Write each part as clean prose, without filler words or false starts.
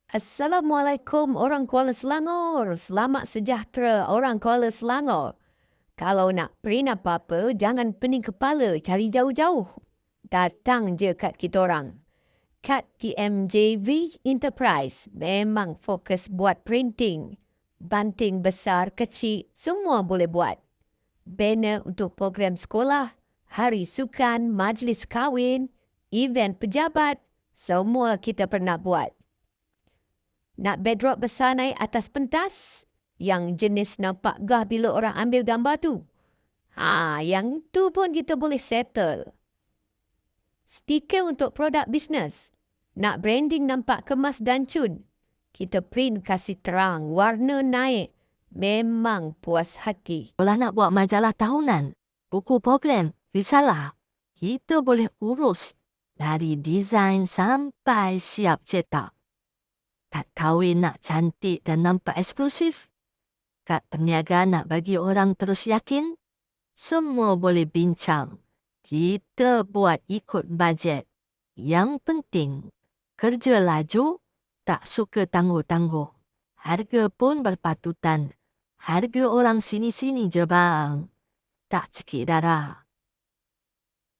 Assalamualaikum orang Kuala Selangor. Selamat sejahtera orang Kuala Selangor. Kalau nak print apa-apa, jangan pening kepala, cari jauh-jauh. Datang je kad kita orang. Kad TMJV Enterprise memang fokus buat printing. Banting besar, kecil, semua boleh buat. Banner untuk program sekolah, hari sukan, majlis kahwin, event pejabat, semua kita pernah buat. Nak backdrop besar naik atas pentas? Yang jenis nampak gah bila orang ambil gambar tu. Yang tu pun kita boleh settle. Stiker untuk produk bisnes. Nak branding nampak kemas dan cun? Kita print kasih terang, warna naik. Memang puas hati. Kalau nak buat majalah tahunan, buku program, risalah, kita boleh urus dari desain sampai siap cetak. Kad kahwin nak cantik dan nampak eksklusif. Kad perniagaan nak bagi orang terus yakin. Semua boleh bincang. Kita buat ikut bajet. Yang penting, kerja laju, tak suka tangguh-tangguh. Harga pun berpatutan. Harga orang sini-sini je bang. Tak cekik darah.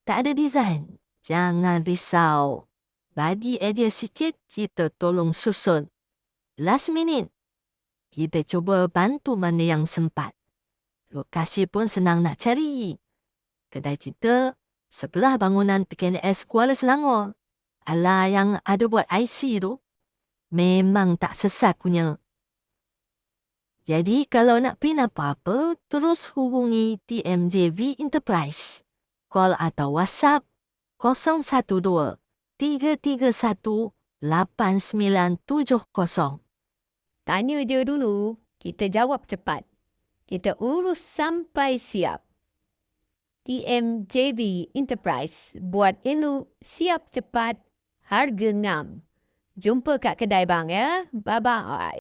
Tak ada desain. Jangan risau. Bagi idea sikit, kita tolong susun. Last minute, kita cuba bantu mana yang sempat. Lokasi pun senang nak cari. Kedai kita sebelah bangunan PKNS Kuala Selangor. Alah yang ada buat IC tu, memang tak sesat punya. Jadi kalau nak print apa-apa, terus hubungi TMJV Enterprise. Call atau WhatsApp 012 331 8970. Tanya je dulu, kita jawab cepat. Kita urus sampai siap. TMJV Enterprise buat elok, siap cepat, harga ngam. Jumpa kat kedai bang ya. Bye-bye.